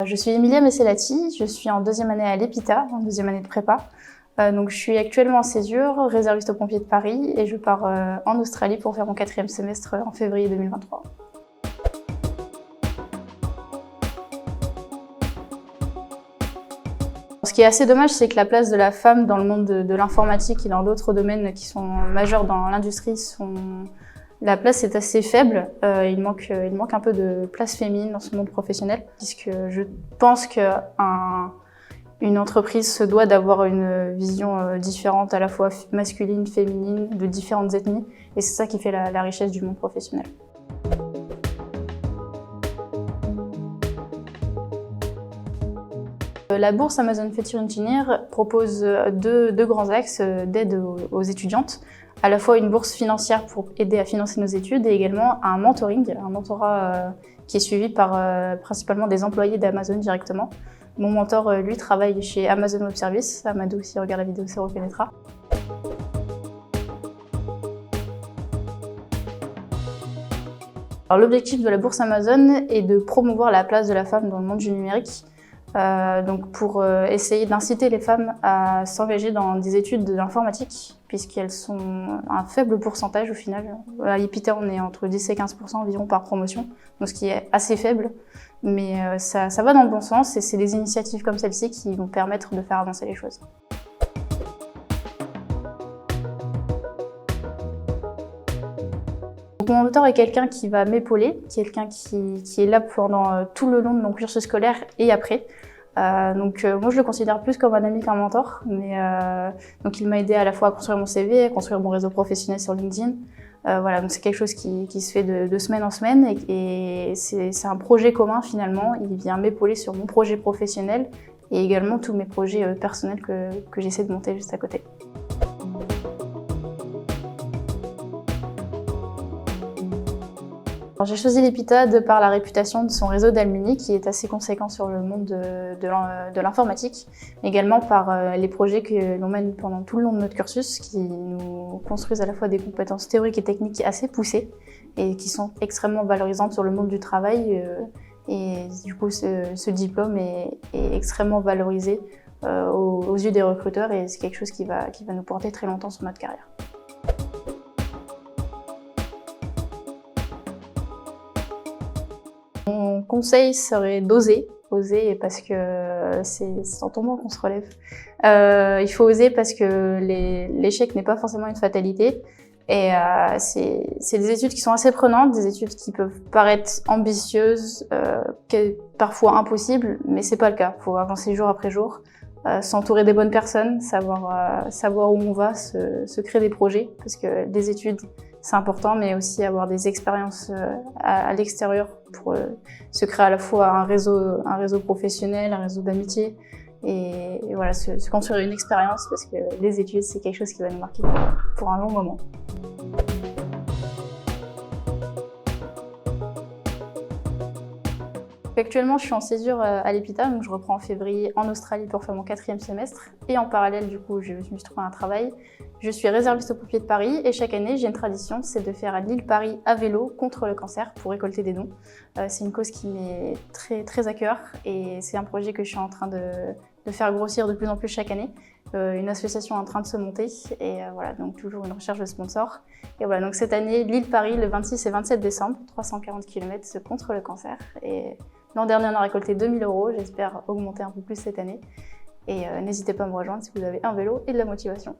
Je suis Emilia Messelati, je suis en deuxième année à l'EPITA, en deuxième année de prépa. Donc je suis actuellement en césure, réserviste aux pompiers de Paris, et je pars en Australie pour faire mon 4e semestre en février 2023. Ce qui est assez dommage, c'est que la place de la femme dans le monde de l'informatique et dans d'autres domaines qui sont majeurs dans l'industrie, la place est assez faible. Il manque un peu de place féminine dans ce monde professionnel, puisque je pense qu'une entreprise se doit d'avoir une vision différente, à la fois masculine, féminine, de différentes ethnies, et c'est ça qui fait la richesse du monde professionnel. La bourse Amazon Future Engineer propose deux grands axes d'aide aux étudiantes. À la fois une bourse financière pour aider à financer nos études et également un mentorat qui est suivi par principalement des employés d'Amazon directement. Mon mentor, lui, travaille chez Amazon Web Services. Amadou, s'il regarde la vidéo, se reconnaîtra. L'objectif de la bourse Amazon est de promouvoir la place de la femme dans le monde du numérique. Donc pour essayer d'inciter les femmes à s'engager dans des études d'informatique, puisqu'elles sont un faible pourcentage au final. À l'EPITA, on est entre 10 et 15% environ par promotion, donc ce qui est assez faible, mais ça va dans le bon sens, et c'est des initiatives comme celle-ci qui vont permettre de faire avancer les choses. Mon mentor est quelqu'un qui va m'épauler, quelqu'un qui est là pendant tout le long de mon cursus scolaire et après. Moi je le considère plus comme un ami qu'un mentor, donc il m'a aidé à la fois à construire mon CV, à construire mon réseau professionnel sur LinkedIn. Voilà, donc c'est quelque chose qui se fait de semaine en semaine, et c'est un projet commun finalement. Il vient m'épauler sur mon projet professionnel et également tous mes projets personnels que j'essaie de monter juste à côté. J'ai choisi l'EPITA de par la réputation de son réseau d'alumni qui est assez conséquent sur le monde de l'informatique, mais également par les projets que l'on mène pendant tout le long de notre cursus, qui nous construisent à la fois des compétences théoriques et techniques assez poussées et qui sont extrêmement valorisantes sur le monde du travail. Et du coup, ce diplôme est extrêmement valorisé aux yeux des recruteurs, et c'est quelque chose qui va nous porter très longtemps sur notre carrière. Mon conseil serait d'oser parce que c'est en tombant qu'on se relève. Il faut oser parce que l'échec n'est pas forcément une fatalité, et c'est des études qui sont assez prenantes, des études qui peuvent paraître ambitieuses, parfois impossibles, mais c'est pas le cas. Il faut avancer jour après jour, s'entourer des bonnes personnes, savoir où on va, se créer des projets, parce que des études c'est important, mais aussi avoir des expériences à l'extérieur pour se créer à la fois un réseau professionnel, un réseau d'amitié, et voilà, se construire une expérience, parce que les études, c'est quelque chose qui va nous marquer pour un long moment. Actuellement, je suis en césure à l'EPITA, donc je reprends en février en Australie pour faire mon 4e semestre. Et en parallèle, du coup, je me suis trouvé un travail. Je suis réserviste aux pompiers de Paris, et chaque année, j'ai une tradition, c'est de faire l'île Paris à vélo contre le cancer pour récolter des dons. C'est une cause qui m'est très, très à cœur, et c'est un projet que je suis en train de faire grossir de plus en plus chaque année. Une association est en train de se monter, et voilà, donc toujours une recherche de sponsors. Et voilà, donc cette année, l'île Paris, le 26 et 27 décembre, 340 km contre le cancer. Et l'an dernier, on a récolté 2 000 €, j'espère augmenter un peu plus cette année. Et n'hésitez pas à me rejoindre si vous avez un vélo et de la motivation.